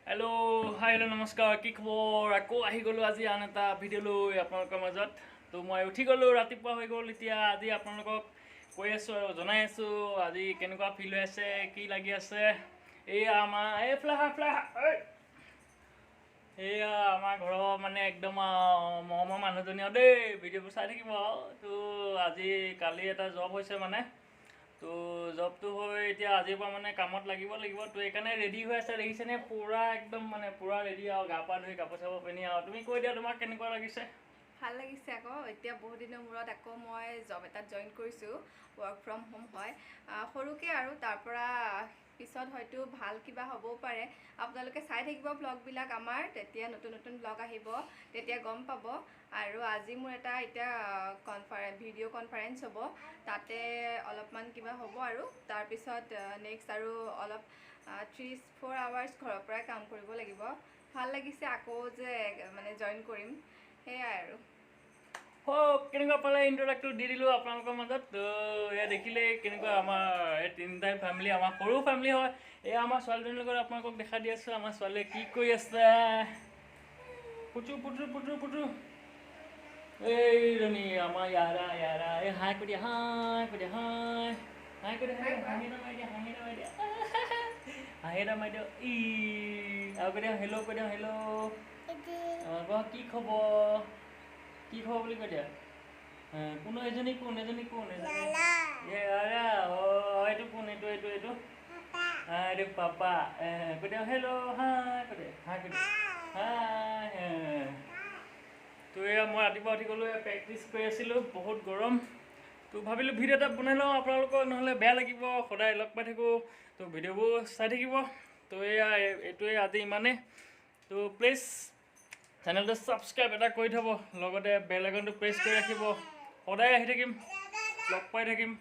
hello hi hello नमस्कार कि खबर আকৌ আহি গলো আজি আন এটা ভিডিঅ' লৈ আপোনালোকৰ মাজত তো মই উঠি গলো ৰাতিপুৱা হৈ গ'ল এতিয়া আজি আপোনালোকক কৈ আছো আৰু জনাই আছো আজি কেনেকুৱা ফিল হৈ আছে কি লাগি আছে এয়া আমাৰ এই ফ্লাহা এয়া আমাৰ ঘৰৰ মানে একদম মৰমৰ মানুহজনীও দেই ভিডিঅ'বোৰ চাই থাকিব তো আজি কালি এটা জব হৈছে মানে তো জবটো হৈ এতিয়া আজিৰ পৰা মানে কামত লাগিব তো এইকাৰণে ৰেডি হৈ আছে দেখিছেনে পুৰা একদম মানে পুৰা ৰেডি আৰু গা পা ধুই কাপোৰ চাপোৰ পিন্ধি আৰু তুমি কৈ দিয়া তোমাক কেনেকুৱা লাগিছে ভাল লাগিছে আকৌ এতিয়া বহুত দিনৰ মূৰত আকৌ মই জব এটাত জইন কৰিছোঁ ৱৰ্ক ফ্ৰম হোম হয় সৰুকৈ আৰু তাৰ পৰা পিছত হয়তো ভাল কিবা হ'বও পাৰে আপোনালোকে চাই থাকিব ব্লগবিলাক আমাৰ তেতিয়া নতুন নতুন ব্লগ আহিব তেতিয়া গম পাব আৰু আজি মোৰ এটা এতিয়া ভিডিঅ' কনফাৰেঞ্চ হ'ব তাতে অলপমান কিবা হ'ব আৰু তাৰপিছত নেক্সট আৰু অলপ 3-4 আৱাৰ্ছ ঘৰৰ পৰাই কাম কৰিব লাগিব ভাল লাগিছে আকৌ যে মানে জইন কৰিম সেয়াই আৰু কেনেকুৱা পালে ইণ্ট্ৰডাক্টটো দি দিলোঁ আপোনালোকৰ মাজত তো এয়া দেখিলে কেনেকুৱা আমাৰ এই তিনিটাই ফেমিলি আমাৰ সৰু ফেমিলি হয় এয়া আমাৰ ছোৱালীজনীৰ লগত আপোনালোকক দেখা দি আছোঁ আমাৰ ছোৱালীয়ে কি কৰি আছে পুটু এইজনী আমাৰ ইয়াৰা এই হাই কৰি দিয়া হাই কৰি দিয়া হাই কৰি দিয়া হাঁহি এটা মাৰি দিয়া হাঁহি এটা মাৰি দিয়ক আৰু কৈ দিয়া হেল্ল' কৈ দিয়া হেল্ল' কি খবৰ কি খবৰ বুলি কৈ দিয়া কোনো এজনী কোন এজনী এইটো কোন এইটো এইটো পাপা কৈ দিয়া হেল্ল' হাই কৈ দিয়া হাই কৈ দিয়া হাই তো এয়া মই ৰাতিপুৱা উঠি গ'লোঁ প্ৰেক্টিছ কৰি আছিলোঁ বহুত গৰম তো ভাবিলোঁ ভিডিঅ' এটা বনাই লওঁ আপোনালোকৰ নহ'লে বেয়া লাগিব সদায় লগ পাই থাকোঁ তো ভিডিঅ'বোৰ চাই থাকিব তো এয়া এইটোৱে আজি ইমানেই তো প্লিজ চেনেলটো ছাবস্ক্ৰাইব এটা কৰি থ'ব লগতে বেল আইকনটো প্ৰেছ কৰি ৰাখিব সদায় আহি থাকিম লগ পাই থাকিম